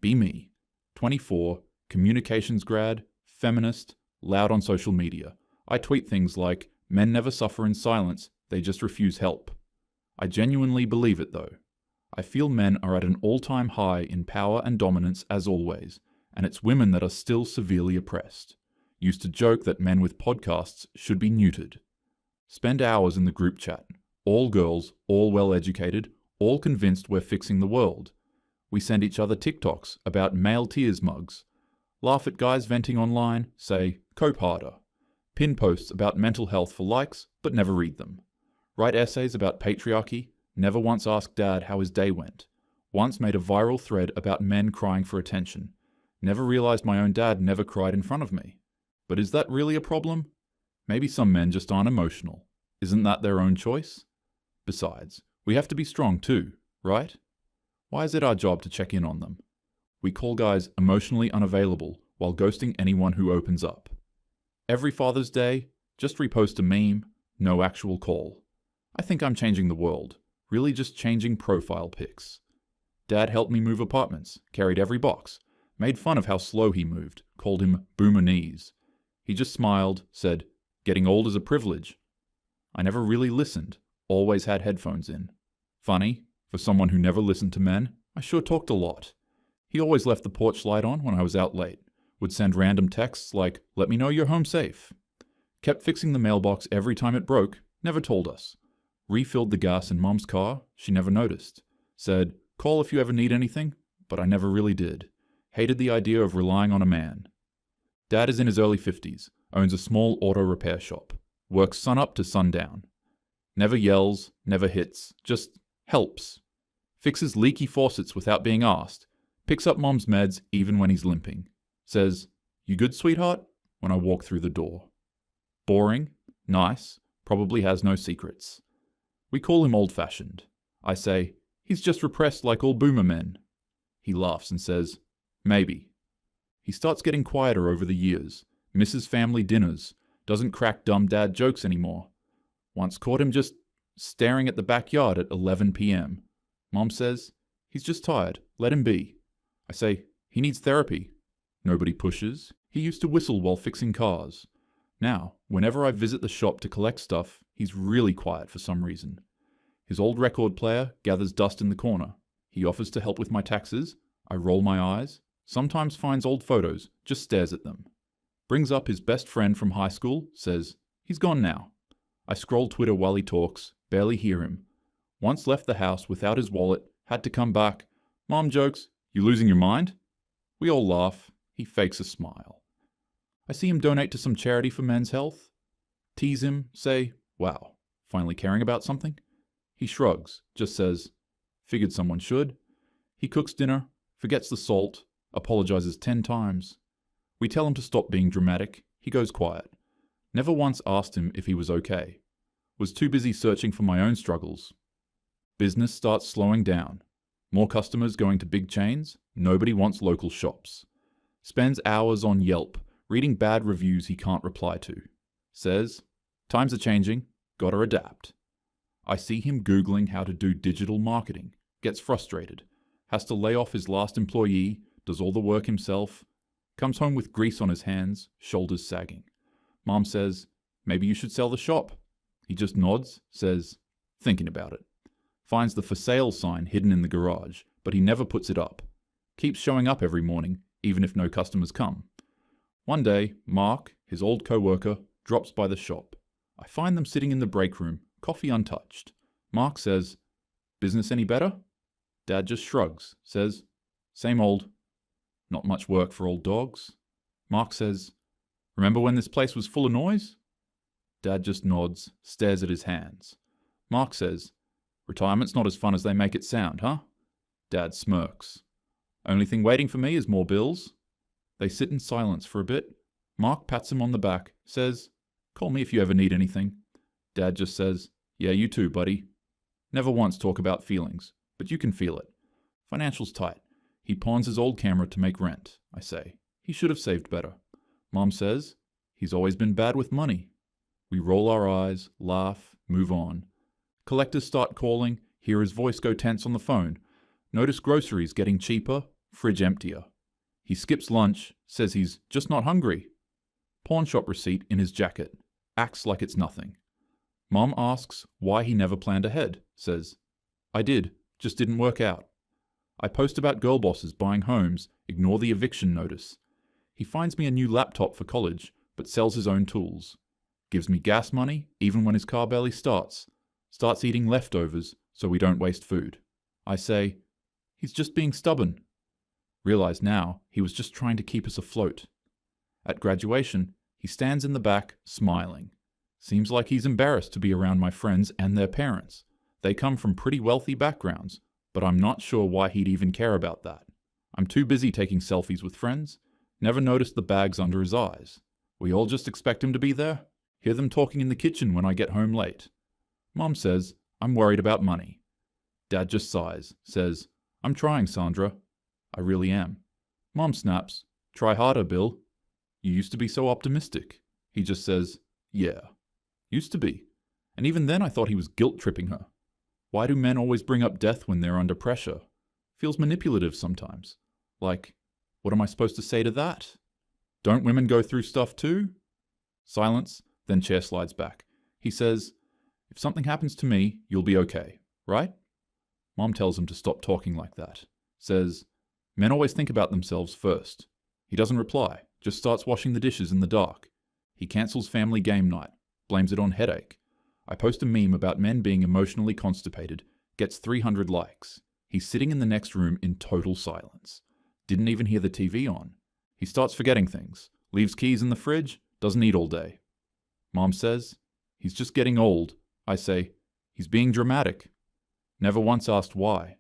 Be me. 24, communications grad, feminist, loud on social media. I tweet things like, men never suffer in silence, they just refuse help. I genuinely believe it though. I feel men are at an all-time high in power and dominance as always, and it's women that are still severely oppressed. Used to joke that men with podcasts should be neutered. Spend hours in the group chat. All girls, all well-educated, all convinced we're fixing the world. We send each other TikToks about male tears mugs. Laugh at guys venting online, say, cope harder. Pin posts about mental health for likes, but never read them. Write essays about patriarchy, never once ask Dad how his day went. Once made a viral thread about men crying for attention. Never realized my own dad never cried in front of me. But is that really a problem? Maybe some men just aren't emotional. Isn't that their own choice? Besides, we have to be strong too, right? Why is it our job to check in on them? We call guys emotionally unavailable while ghosting anyone who opens up. Every Father's Day, just repost a meme, no actual call. I think I'm changing the world, really just changing profile pics. Dad helped me move apartments, carried every box, made fun of how slow he moved, called him boomer knees. He just smiled, said, getting old is a privilege. I never really listened, always had headphones in. Funny, for someone who never listened to men, I sure talked a lot. He always left the porch light on when I was out late, would send random texts like, let me know you're home safe. Kept fixing the mailbox every time it broke, never told us. Refilled the gas in Mom's car, she never noticed. Said, call if you ever need anything, but I never really did. Hated the idea of relying on a man. Dad is in his early 50s, owns a small auto repair shop, works sunup to sundown. Never yells, never hits, just helps. Fixes leaky faucets without being asked. Picks up Mom's meds even when he's limping. Says, you good, sweetheart? When I walk through the door. Boring, nice, probably has no secrets. We call him old-fashioned. I say, he's just repressed like all boomer men. He laughs and says, maybe. He starts getting quieter over the years, misses family dinners, doesn't crack dumb dad jokes anymore. Once caught him just staring at the backyard at 11 p.m. Mom says, he's just tired, let him be. I say, he needs therapy. Nobody pushes. He used to whistle while fixing cars. Now, whenever I visit the shop to collect stuff, he's really quiet for some reason. His old record player gathers dust in the corner. He offers to help with my taxes. I roll my eyes. Sometimes finds old photos, just stares at them. Brings up his best friend from high school, says, he's gone now. I scroll Twitter while he talks, barely hear him. Once left the house without his wallet, had to come back. Mom jokes, you losing your mind? We all laugh. He fakes a smile. I see him donate to some charity for men's health. Tease him, say, wow, finally caring about something? He shrugs, just says, figured someone should. He cooks dinner, forgets the salt, apologizes 10 times. We tell him to stop being dramatic. He goes quiet. Never once asked him if he was okay. Was too busy searching for my own struggles. Business starts slowing down. More customers going to big chains. Nobody wants local shops. Spends hours on Yelp, reading bad reviews he can't reply to. Says, times are changing, gotta adapt. I see him Googling how to do digital marketing, gets frustrated, has to lay off his last employee, does all the work himself, comes home with grease on his hands, shoulders sagging. Mom says, maybe you should sell the shop. He just nods, says, thinking about it. Finds the for sale sign hidden in the garage, but he never puts it up. Keeps showing up every morning, even if no customers come. One day, Mark, his old co-worker, drops by the shop. I find them sitting in the break room, coffee untouched. Mark says, business any better? Dad just shrugs, says, same old. Not much work for old dogs. Mark says, remember when this place was full of noise? Dad just nods, stares at his hands. Mark says, retirement's not as fun as they make it sound, huh? Dad smirks. Only thing waiting for me is more bills. They sit in silence for a bit. Mark pats him on the back, says, call me if you ever need anything. Dad just says, yeah, you too, buddy. Never once talk about feelings, but you can feel it. Financial's tight. He pawns his old camera to make rent, I say. He should have saved better. Mom says, he's always been bad with money. We roll our eyes, laugh, move on. Collectors start calling, hear his voice go tense on the phone. Notice groceries getting cheaper, fridge emptier. He skips lunch, says he's just not hungry. Pawn shop receipt in his jacket. Acts like it's nothing. Mom asks why he never planned ahead. Says, I did, just didn't work out. I post about girl bosses buying homes, ignore the eviction notice. He finds me a new laptop for college, but sells his own tools. Gives me gas money, even when his car barely starts. Starts eating leftovers, so we don't waste food. I say, he's just being stubborn. Realize now, he was just trying to keep us afloat. At graduation, he stands in the back, smiling. Seems like he's embarrassed to be around my friends and their parents. They come from pretty wealthy backgrounds, but I'm not sure why he'd even care about that. I'm too busy taking selfies with friends. Never noticed the bags under his eyes. We all just expect him to be there. Hear them talking in the kitchen when I get home late. Mom says, I'm worried about money. Dad just sighs, says, I'm trying, Sandra. I really am. Mom snaps, try harder, Bill. You used to be so optimistic. He just says, yeah. Used to be. And even then I thought he was guilt-tripping her. Why do men always bring up death when they're under pressure? Feels manipulative sometimes. Like, what am I supposed to say to that? Don't women go through stuff too? Silence, then chair slides back. He says, if something happens to me, you'll be okay, right? Mom tells him to stop talking like that. Says, men always think about themselves first. He doesn't reply, just starts washing the dishes in the dark. He cancels family game night, blames it on headache. I post a meme about men being emotionally constipated, gets 300 likes. He's sitting in the next room in total silence. Didn't even hear the TV on. He starts forgetting things, leaves keys in the fridge, doesn't eat all day. Mom says, he's just getting old. I say, he's being dramatic. Never once asked why.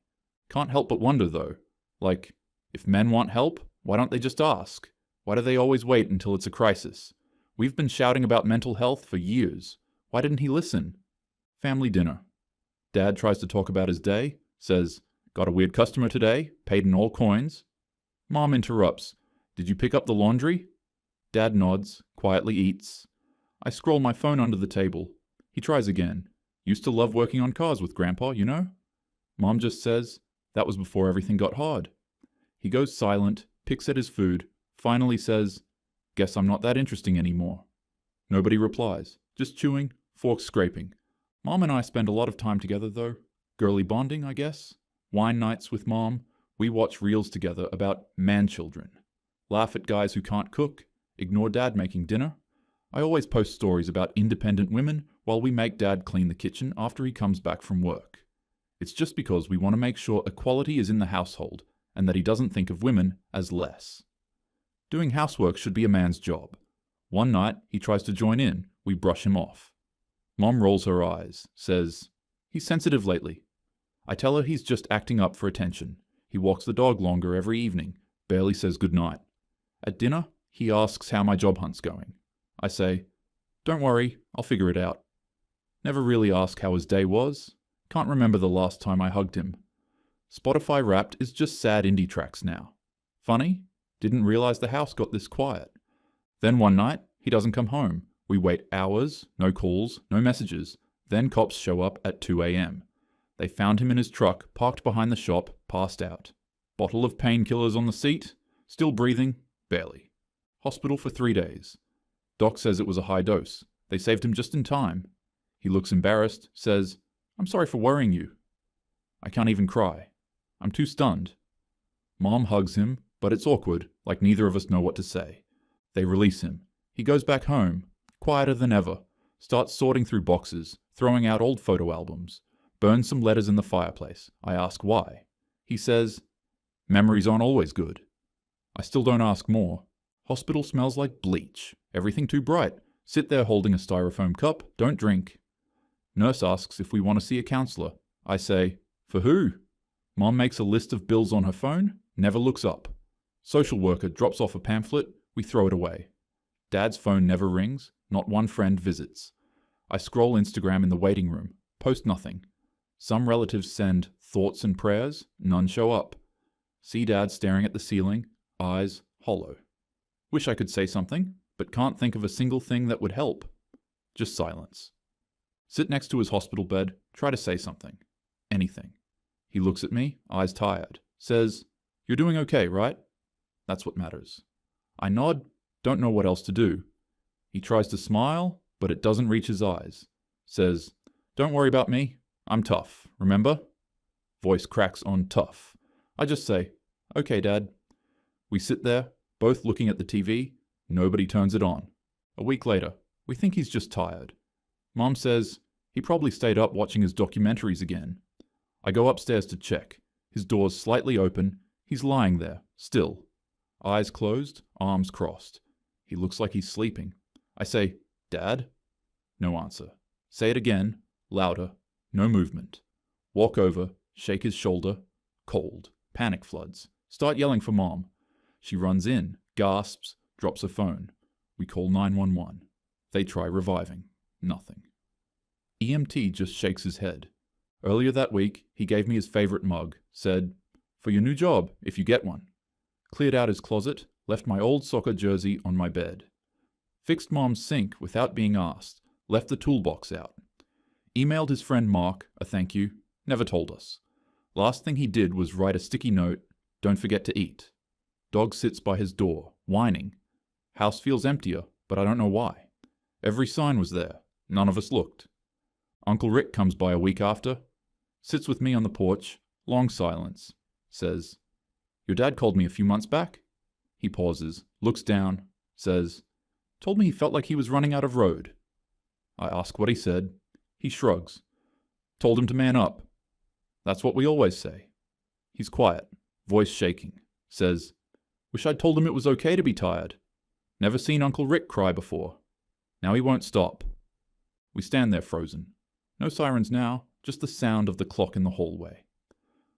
Can't help but wonder though, like, if men want help, why don't they just ask? Why do they always wait until it's a crisis? We've been shouting about mental health for years. Why didn't he listen? Family dinner. Dad tries to talk about his day, says, got a weird customer today, paid in all coins. Mom interrupts, did you pick up the laundry? Dad nods, quietly eats. I scroll my phone under the table. He tries again. Used to love working on cars with Grandpa, you know? Mom just says, that was before everything got hard. He goes silent, picks at his food, finally says, guess I'm not that interesting anymore. Nobody replies, just chewing, forks scraping. Mom and I spend a lot of time together though. Girly bonding, I guess. Wine nights with Mom. We watch reels together about man-children. Laugh at guys who can't cook. Ignore Dad making dinner. I always post stories about independent women while we make Dad clean the kitchen after he comes back from work. It's just because we want to make sure equality is in the household and that he doesn't think of women as less. Doing housework should be a man's job. One night, he tries to join in. We brush him off. Mom rolls her eyes, says, he's sensitive lately. I tell her he's just acting up for attention. He walks the dog longer every evening, barely says goodnight. At dinner, he asks how my job hunt's going. I say, don't worry, I'll figure it out. Never really ask how his day was. Can't remember the last time I hugged him. Spotify Wrapped is just sad indie tracks now. Funny? Didn't realize the house got this quiet. Then one night, he doesn't come home. We wait hours, no calls, no messages. Then cops show up at 2 a.m. They found him in his truck, parked behind the shop, passed out. Bottle of painkillers on the seat, still breathing, barely. Hospital for 3 days. Doc says it was a high dose. They saved him just in time. He looks embarrassed, says, I'm sorry for worrying you. I can't even cry. I'm too stunned. Mom hugs him, but it's awkward, like neither of us know what to say. They release him. He goes back home, quieter than ever, starts sorting through boxes, throwing out old photo albums, burns some letters in the fireplace. I ask why. He says, memories aren't always good. I still don't ask more. Hospital smells like bleach. Everything too bright. Sit there holding a styrofoam cup, don't drink. Nurse asks if we want to see a counselor. I say, for who? Mom makes a list of bills on her phone, never looks up. Social worker drops off a pamphlet, we throw it away. Dad's phone never rings, not one friend visits. I scroll Instagram in the waiting room, post nothing. Some relatives send thoughts and prayers, none show up. See Dad staring at the ceiling, eyes hollow. Wish I could say something, but can't think of a single thing that would help. Just silence. Sit next to his hospital bed, try to say something. Anything. He looks at me, eyes tired, says, You're doing okay, right? That's what matters. I nod, don't know what else to do. He tries to smile, but it doesn't reach his eyes. Says, "Don't worry about me. I'm tough, remember?" Voice cracks on tough. I just say, "Okay, Dad." We sit there, both looking at the TV. Nobody turns it on. A week later, we think he's just tired. Mom says he probably stayed up watching his documentaries again. I go upstairs to check. His door's slightly open. He's lying there, still. Eyes closed, arms crossed. He looks like he's sleeping. I say, "Dad?" No answer. Say it again, louder. No movement. Walk over, shake his shoulder. Cold. Panic floods. Start yelling for Mom. She runs in, gasps, drops her phone. We call 911. They try reviving. Nothing. EMT just shakes his head. Earlier that week, he gave me his favorite mug, said, "For your new job, if you get one." Cleared out his closet, left my old soccer jersey on my bed. Fixed Mom's sink without being asked, left the toolbox out. Emailed his friend Mark a thank you, never told us. Last thing he did was write a sticky note, "Don't forget to eat." Dog sits by his door, whining. House feels emptier, but I don't know why. Every sign was there. None of us looked. Uncle Rick comes by a week after, sits with me on the porch, long silence, says, "Your dad called me a few months back?" He pauses, looks down, says, "Told me he felt like he was running out of road." I ask what he said. He shrugs. "Told him to man up." That's what we always say. He's quiet, voice shaking, says, "Wish I'd told him it was okay to be tired. Never seen Uncle Rick cry before. Now he won't stop." We stand there frozen. No sirens now, just the sound of the clock in the hallway.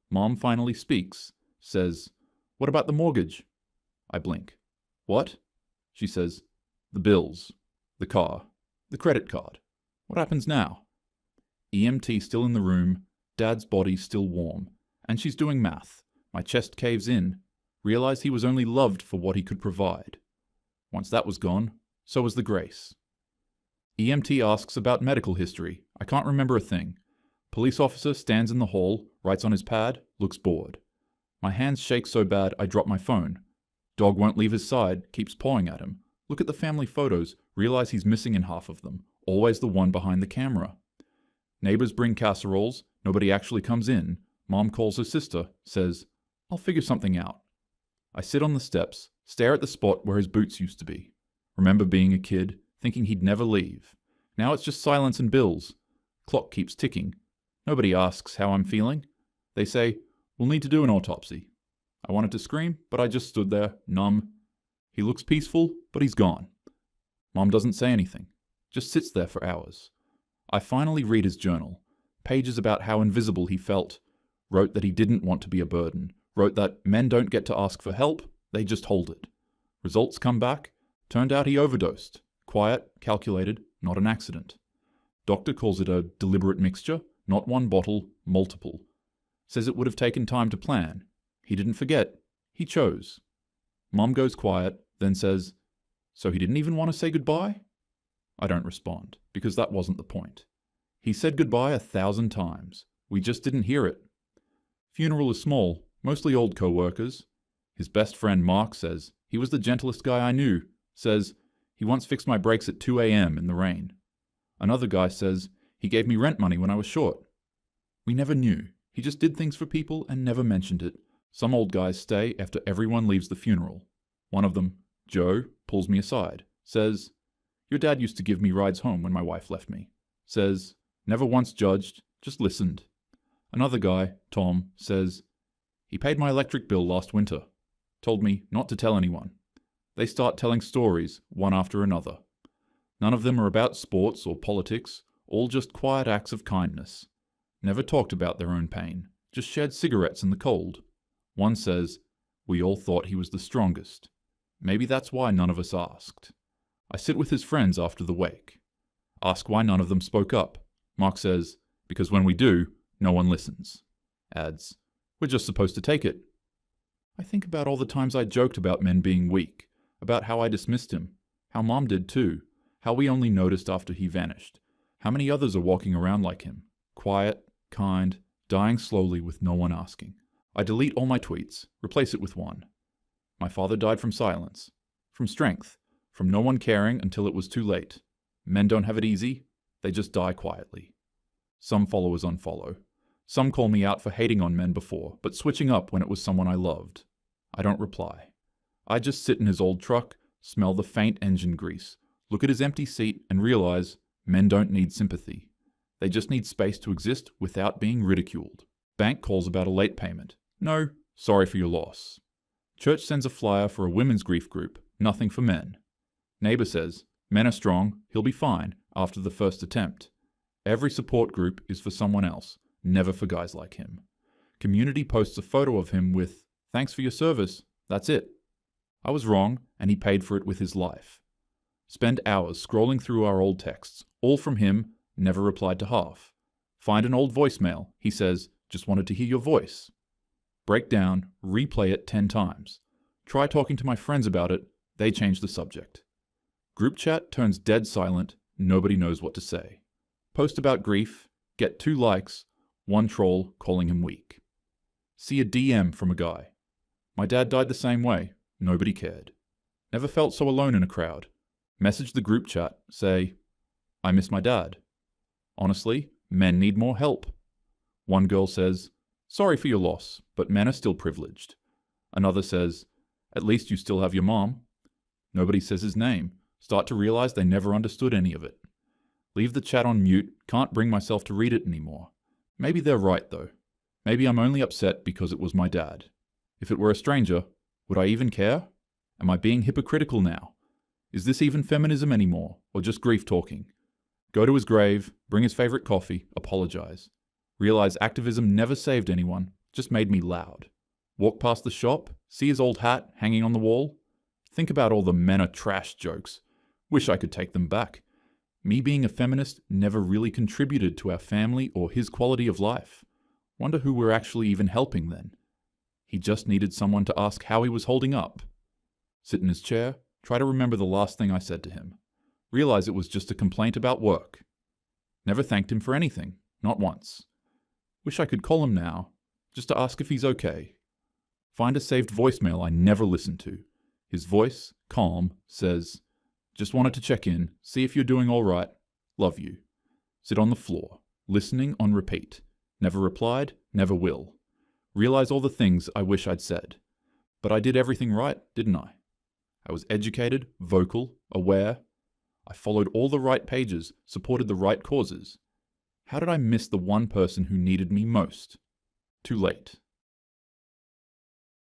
Mom finally speaks, says, "What about the mortgage?" I blink. "What?" She says, "The bills, the car, the credit card. What happens now?" EMT still in the room, Dad's body still warm, and she's doing math. My chest caves in, realize he was only loved for what he could provide. Once that was gone, so was the grace. EMT asks about medical history. I can't remember a thing. Police officer stands in the hall, writes on his pad, looks bored. My hands shake so bad I drop my phone. Dog won't leave his side, keeps pawing at him. Look at the family photos, realize he's missing in half of them, always the one behind the camera. Neighbors bring casseroles, nobody actually comes in. Mom calls her sister, says, "I'll figure something out." I sit on the steps, stare at the spot where his boots used to be. Remember being a kid, thinking he'd never leave. Now it's just silence and bills. Clock keeps ticking. Nobody asks how I'm feeling. They say, "We'll need to do an autopsy." I wanted to scream, but I just stood there, numb. He looks peaceful, but he's gone. Mom doesn't say anything, just sits there for hours. I finally read his journal. Pages about how invisible he felt. Wrote that he didn't want to be a burden. Wrote that men don't get to ask for help, they just hold it. Results come back. Turned out he overdosed. Quiet, calculated, not an accident. Doctor calls it a deliberate mixture, not one bottle, multiple. Says it would have taken time to plan. He didn't forget. He chose. Mom goes quiet, then says, "So he didn't even want to say goodbye?" I don't respond, because that wasn't the point. He said goodbye 1,000 times. We just didn't hear it. Funeral is small, mostly old co-workers. His best friend Mark says he was the gentlest guy I knew. Says he once fixed my brakes at 2 a.m. in the rain. Another guy says he gave me rent money when I was short. We never knew. He just did things for people and never mentioned it. Some old guys stay after everyone leaves the funeral. One of them, Joe, pulls me aside. Says, "Your dad used to give me rides home when my wife left me." Says, "Never once judged, just listened." Another guy, Tom, says, "He paid my electric bill last winter. Told me not to tell anyone." They start telling stories, one after another. None of them are about sports or politics, all just quiet acts of kindness. Never talked about their own pain, just shared cigarettes in the cold. One says, "We all thought he was the strongest." Maybe that's why none of us asked. I sit with his friends after the wake. Ask why none of them spoke up. Mark says, "Because when we do, no one listens." Adds, "We're just supposed to take it." I think about all the times I joked about men being weak, about how I dismissed him, how Mom did too, how we only noticed after he vanished. How many others are walking around like him, quiet, kind, dying slowly with no one asking. I delete all my tweets, replace it with one. My father died from silence, from strength, from no one caring until it was too late. Men don't have it easy, they just die quietly. Some followers unfollow. Some call me out for hating on men before, but switching up when it was someone I loved. I don't reply. I just sit in his old truck, smell the faint engine grease, look at his empty seat, and realize men don't need sympathy. They just need space to exist without being ridiculed. Bank calls about a late payment. No, sorry for your loss. Church sends a flyer for a women's grief group. Nothing for men. Neighbor says, men are strong, he'll be fine, after the first attempt. Every support group is for someone else, never for guys like him. Community posts a photo of him with, thanks for your service, that's it. I was wrong, and he paid for it with his life. Spend hours scrolling through our old texts, all from him, never replied to half. Find an old voicemail, he says, just wanted to hear your voice. Break down, replay it 10 times. Try talking to my friends about it, they change the subject. Group chat turns dead silent, nobody knows what to say. Post about grief, get 2 likes, 1 troll calling him weak. See a DM from a guy. My dad died the same way, nobody cared. Never felt so alone in a crowd. Message the group chat, say, I miss my dad. Honestly, men need more help. One girl says, sorry for your loss, but men are still privileged. Another says, at least you still have your mom. Nobody says his name. Start to realize they never understood any of it. Leave the chat on mute, can't bring myself to read it anymore. Maybe they're right though. Maybe I'm only upset because it was my dad. If it were a stranger, would I even care? Am I being hypocritical now? Is this even feminism anymore, or just grief talking? Go to his grave, bring his favorite coffee, apologize. Realize activism never saved anyone, just made me loud. Walk past the shop, see his old hat hanging on the wall. Think about all the men are trash jokes. Wish I could take them back. Me being a feminist never really contributed to our family or his quality of life. Wonder who we're actually even helping then. He just needed someone to ask how he was holding up. Sit in his chair, try to remember the last thing I said to him. Realize it was just a complaint about work. Never thanked him for anything, not once. Wish I could call him now, just to ask if he's okay. Find a saved voicemail I never listened to. His voice, calm, says, just wanted to check in, see if you're doing all right. Love you. Sit on the floor, listening on repeat. Never replied, never will. Realize all the things I wish I'd said. But I did everything right, didn't I? I was educated, vocal, aware. I followed all the right pages, supported the right causes. How did I miss the one person who needed me most? Too late.